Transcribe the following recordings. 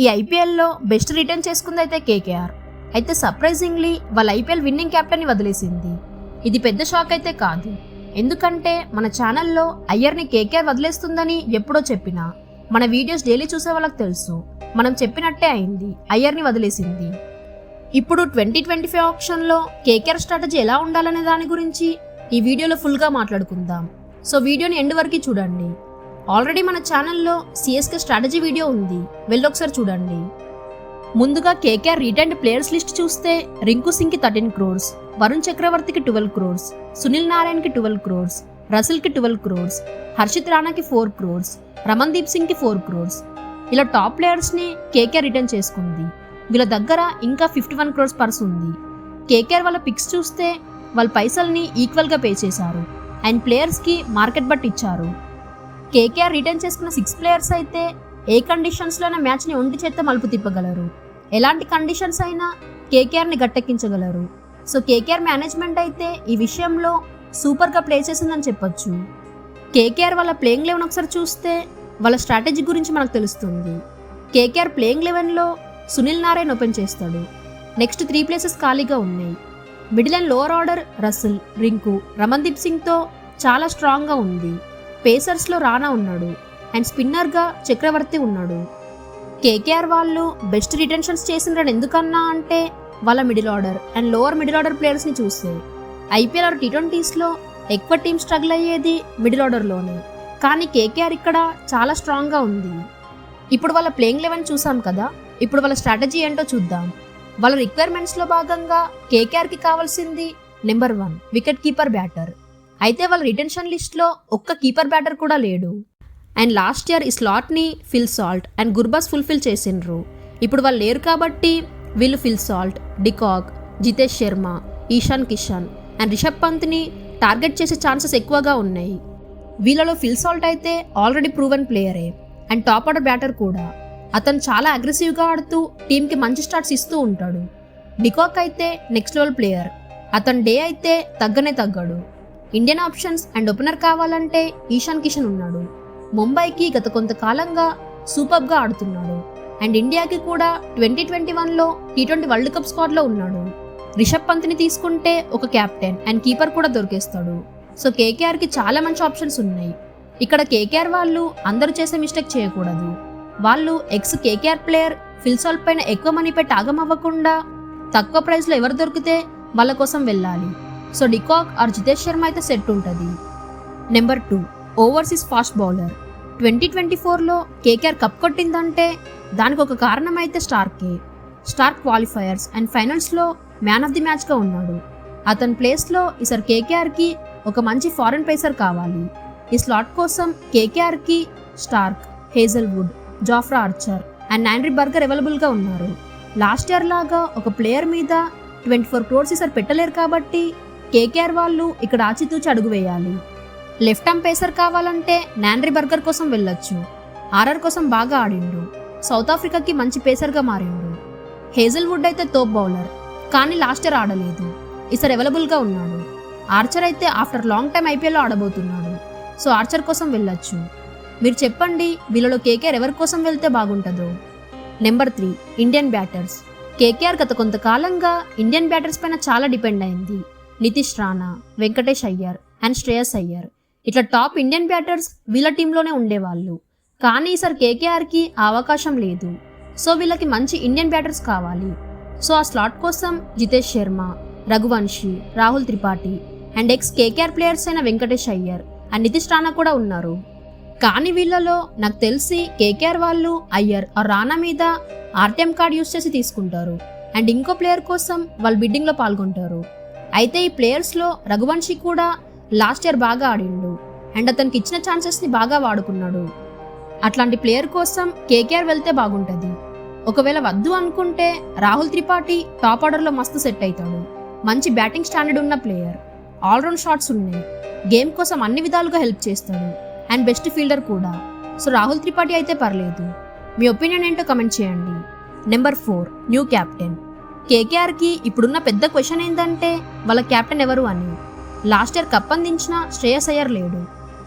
ఈ ఐపీఎల్లో best return చేసుకుంది అయితే కేకేఆర్. అయితే సర్ప్రైజింగ్లీ వాళ్ళ ఐపీఎల్ విన్నింగ్ కెప్టెన్ని వదిలేసింది. ఇది పెద్ద షాక్ అయితే కాదు, ఎందుకంటే మన ఛానల్లో అయ్యర్ని కేకేఆర్ వదిలేస్తుందని ఎప్పుడో చెప్పినా మన వీడియోస్ డైలీ చూసే వాళ్ళకి తెలుసు. మనం చెప్పినట్టే అయింది, అయ్యర్ని వదిలేసింది. ఇప్పుడు 2025 ఆప్షన్లో కేకేఆర్ స్ట్రాటజీ ఎలా ఉండాలనే దాని గురించి ఈ వీడియోలో ఫుల్గా మాట్లాడుకుందాం. సో వీడియోని ఎండ్ వరకు చూడండి. ఆల్రెడీ మన ఛానల్లో సిఎస్కే స్ట్రాటజీ వీడియో ఉంది, వెళ్ళొకసారి చూడండి. ముందుగా కేకేఆర్ రిటైర్డ్ ప్లేయర్స్ లిస్ట్ చూస్తే రింకు సింగ్కి 13 crores, వరుణ్ చక్రవర్తికి 12 crores, సునీల్ నారాయణ్కి 12 crores, రసిల్కి 12 crores, హర్షిత్ రాణాకి 4 crores, రమన్దీప్ సింగ్కి 4 crores. ఇలా టాప్ ప్లేయర్స్ని కేకేఆర్ రిటర్న్ చేసుకుంది. వీళ్ళ దగ్గర ఇంకా 51 crores పర్స్ ఉంది. కేకేఆర్ వాళ్ళ పిక్స్ చూస్తే వాళ్ళ పైసల్ని ఈక్వల్గా పే చేశారు అండ్ ప్లేయర్స్కి మార్కెట్ బట్టి ఇచ్చారు. కేకేఆర్ రిటర్న్ చేసుకున్న 6 players అయితే ఏ కండిషన్స్లోనే మ్యాచ్ని ఒంటి చేత్తో మలుపు తిప్పగలరు. ఎలాంటి కండిషన్స్ అయినా కేకేఆర్ని గట్టెక్కించగలరు. సో కేకేఆర్ మేనేజ్మెంట్ అయితే ఈ విషయంలో సూపర్గా ప్లే చేసిందని చెప్పొచ్చు. కేకేఆర్ వాళ్ళ ప్లేయింగ్ 11 ఒకసారి చూస్తే వాళ్ళ స్ట్రాటజీ గురించి మనకు తెలుస్తుంది. కేకేఆర్ ప్లేయింగ్ 11లో సునీల్ నారాయణ్ ఓపెన్ చేస్తాడు. నెక్స్ట్ 3 places ఖాళీగా ఉన్నాయి. Middle and lower order Russell, Rinku, Ramandeep సింగ్తో చాలా స్ట్రాంగ్గా ఉంది. పేసర్స్లో రాణా ఉన్నాడు అండ్ స్పిన్నర్గా చక్రవర్తి ఉన్నాడు. కేకేఆర్ వాళ్ళు బెస్ట్ రిటెన్షన్స్ చేసినారని ఎందుకన్నా అంటే వాళ్ళ middle order and lower middle order ప్లేయర్స్ని చూస్తే. ఐపీఎల్ ఆర్ T20స్లో ఎక్కువ టీం స్ట్రగుల్ అయ్యేది మిడిల్ ఆర్డర్లోనే, కానీ కేకేఆర్ ఇక్కడ చాలా స్ట్రాంగ్గా ఉంది. ఇప్పుడు వాళ్ళ ప్లేయింగ్ 11 చూసాం కదా, ఇప్పుడు వాళ్ళ స్ట్రాటజీ ఏంటో చూద్దాం. వాళ్ళ రిక్వైర్మెంట్స్లో భాగంగా కేకేఆర్కి కావాల్సింది నెంబర్ 1 వికెట్ కీపర్ బ్యాటర్. అయితే వాళ్ళ రిటెన్షన్ లిస్ట్లో ఒక్క కీపర్ బ్యాటర్ కూడా లేడు. అండ్ లాస్ట్ ఇయర్ ఈ స్లాట్ని Phil Salt and Gurbaz fulfil చేసిండ్రు. ఇప్పుడు వాళ్ళు లేరు కాబట్టి వీళ్ళు Phil Salt, de Kock, Jitesh Sharma, Ishan Kishan and Rishabh పంత్ని టార్గెట్ చేసే ఛాన్సెస్ ఎక్కువగా ఉన్నాయి. వీళ్ళలో ఫిల్ సాల్ట్ అయితే ఆల్రెడీ ప్రూవెన్ ప్లేయరే అండ్ టాప్ ఆర్డర్ బ్యాటర్ కూడా. అతను చాలా అగ్రెసివ్గా ఆడుతూ టీంకి మంచి స్టార్ట్స్ ఇస్తూ ఉంటాడు. డికాక్ అయితే నెక్స్ట్ లెవెల్ ప్లేయర్, అతని డే అయితే తగ్గనే తగ్గడు. ఇండియన్ ఆప్షన్స్ అండ్ ఓపెనర్ కావాలంటే ఈశాన్ కిషన్ ఉన్నాడు. ముంబైకి గత కొంతకాలంగా సూపర్గా ఆడుతున్నాడు అండ్ ఇండియాకి కూడా 2021లో T20 వరల్డ్ కప్ స్క్వాడ్లో ఉన్నాడు. రిషబ్ పంత్ని తీసుకుంటే ఒక క్యాప్టెన్ అండ్ కీపర్ కూడా దొరికేస్తాడు. సో కేకేఆర్కి చాలా మంచి ఆప్షన్స్ ఉన్నాయి. ఇక్కడ కేకేఆర్ వాళ్ళు అందరూ చేసే మిస్టేక్ చేయకూడదు. వాళ్ళు X KKR player Phil Salt పైన ఎక్కువ మనీ పెట్టి ఆగమవ్వకుండా తక్కువ ప్రైస్లో ఎవరు దొరికితే వాళ్ళ కోసం వెళ్ళాలి. So de Kock or Jitesh Sharma అయితే సెట్ ఉంటుంది. Number 2 overseas fast bowler. 2024లో కేకేఆర్ కప్ కొట్టిందంటే దానికి ఒక కారణం అయితే స్టార్క్ క్వాలిఫైయర్స్ అండ్ ఫైనల్స్లో మ్యాన్ ఆఫ్ ది మ్యాచ్గా ఉన్నాడు. అతని ప్లేస్లో ఈసారి కేకేఆర్కి ఒక మంచి ఫారెన్ పేసర్ కావాలి. ఈ స్లాట్ కోసం కేకేఆర్కి Starc, Hazlewood, Jofra Archer and Andre Burger అవైలబుల్గా ఉన్నారు. లాస్ట్ ఇయర్ లాగా ఒక ప్లేయర్ మీద 24 crores ఈసారి పెట్టలేరు కాబట్టి కేకేఆర్ వాళ్ళు ఇక్కడ ఆచితూచి అడుగు వేయాలి. లెఫ్ట్ ఆర్మ్ పేసర్ కావాలంటే నాండ్రీ బర్గర్ కోసం వెళ్ళొచ్చు. ఆర్ఆర్ కోసం బాగా ఆడిండు, సౌత్ ఆఫ్రికాకి మంచి పేసర్గా మారిండు. హేజల్వుడ్ అయితే తోప్ బౌలర్, కానీ లాస్ట్ ఇయర్ ఆడలేదు, ఈసారి అవైలబుల్గా ఉన్నాడు. ఆర్చర్ అయితే ఆఫ్టర్ లాంగ్ టైం ఐపీఎల్లో ఆడబోతున్నాడు. సో ఆర్చర్ కోసం వెళ్ళొచ్చు. మీరు చెప్పండి, వీళ్ళలో కేకేఆర్ ఎవరి కోసం వెళ్తే బాగుంటుందో. Number 3 Indian batters. కేకేఆర్ గత కొంతకాలంగా ఇండియన్ బ్యాటర్స్ పైన చాలా డిపెండ్ అయింది. నితీష్ రాణా, వెంకటేష్ అయ్యర్ అండ్ శ్రేయస్ అయ్యర్ ఇట్లా టాప్ ఇండియన్ బ్యాటర్స్ వీళ్ళ టీంలోనే ఉండేవాళ్ళు. కానీ ఈసారి కేకేఆర్కి ఆ అవకాశం లేదు. సో వీళ్ళకి మంచి ఇండియన్ బ్యాటర్స్ కావాలి. సో ఆ స్లాట్ కోసం Jitesh Sharma, Raghuvanshi, Rahul Tripathi and ex KKR players అయిన వెంకటేష్ అయ్యర్ అండ్ నితీష్ రాణా కూడా ఉన్నారు. కానీ వీళ్ళలో నాకు తెలిసి కేకేఆర్ వాళ్ళు అయ్యర్ ఆర్ రాణా మీద ఆర్టీఎం కార్డ్ యూస్ చేసి తీసుకుంటారు అండ్ ఇంకో ప్లేయర్ కోసం వాళ్ళు బిడ్డింగ్లో పాల్గొంటారు. అయితే ఈ ప్లేయర్స్లో రఘువంశీ కూడా లాస్ట్ ఇయర్ బాగా ఆడిండు అండ్ అతనికి ఇచ్చిన ఛాన్సెస్ని బాగా వాడుకున్నాడు. అట్లాంటి ప్లేయర్ కోసం కేకేఆర్ వెళ్తే బాగుంటుంది. ఒకవేళ వద్దు అనుకుంటే రాహుల్ త్రిపాఠి టాప్ ఆర్డర్లో మస్తు సెట్ అవుతాడు. మంచి బ్యాటింగ్ స్టాండర్డ్ ఉన్న ప్లేయర్, ఆల్రౌండ్ షాట్స్ ఉన్నాయి, గేమ్ కోసం అన్ని విధాలుగా హెల్ప్ చేస్తాడు అండ్ బెస్ట్ ఫీల్డర్ కూడా. సో రాహుల్ త్రిపాఠి అయితే పర్లేదు. మీ ఒపీనియన్ ఏంటో కమెంట్ చేయండి. Number 4 new captain. కేకేఆర్కి ఇప్పుడున్న పెద్ద క్వశ్చన్ ఏంటంటే వాళ్ళ క్యాప్టెన్ ఎవరు అని. లాస్ట్ ఇయర్ కప్ అందించిన శ్రేయస్ అయ్యర్ లేడు.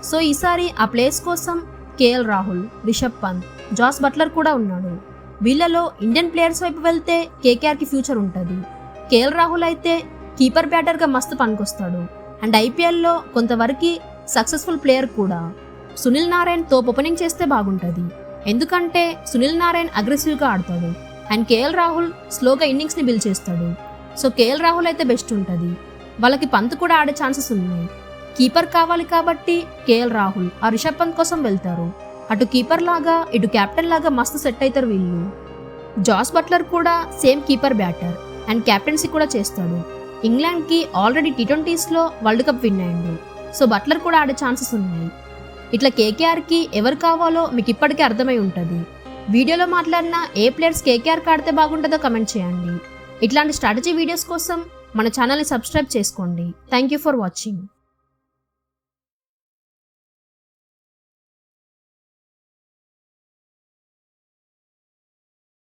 సో ఈసారి ఆ ప్లేస్ కోసం KL Rahul, Rishabh Pant, Jos Buttler కూడా ఉన్నాడు. వీళ్ళలో ఇండియన్ ప్లేయర్స్ వైపు వెళ్తే కేకేఆర్కి ఫ్యూచర్ ఉంటుంది. కేఎల్ రాహుల్ అయితే కీపర్ బ్యాటర్గా మస్తు పనికొస్తాడు అండ్ ఐపీఎల్లో కొంతవరకు సక్సెస్ఫుల్ ప్లేయర్ కూడా. సునీల్ నారాయణ్ తోపు ఓపెనింగ్ చేస్తే బాగుంటుంది, ఎందుకంటే సునీల్ నారాయణ్ అగ్రెసివ్గా ఆడతాడు అండ్ కేఎల్ రాహుల్ స్లోగా ఇన్నింగ్స్ని బిల్డ్ చేస్తాడు. సో కేఎల్ రాహుల్ అయితే బెస్ట్ ఉంటుంది. వాళ్ళకి పంత్ కూడా ఆడే ఛాన్సెస్ ఉన్నాయి. కీపర్ కావాలి కాబట్టి కేఎల్ రాహుల్ ఆ రిషబ్ పంత్ కోసం వెళ్తారు. అటు కీపర్ లాగా ఇటు కెప్టెన్ లాగా మస్తు సెట్ అవుతారు వీళ్ళు. జాస్ బట్లర్ కూడా same keeper batter and captaincy కూడా చేస్తాడు. ఇంగ్లాండ్కి ఆల్రెడీ T20స్లో వరల్డ్ కప్ విన్ అయ్యిండు. సో బట్లర్ కూడా ఆడే ఛాన్సెస్ ఉన్నాయి. ఇట్లా కేకేఆర్కి ఎవరు కావాలో మీకు ఇప్పటికే అర్థమై ఉంటుంది. వీడియోలో మాట్లాడిన ఏ ప్లేయర్స్ కేకేఆర్కి ఆడితే బాగుంటుందో కమెంట్ చేయండి. ఇట్లాంటి స్ట్రాటజీ వీడియోస్ కోసం మన ఛానల్ని సబ్స్క్రైబ్ చేసుకోండి. Thank you for watching.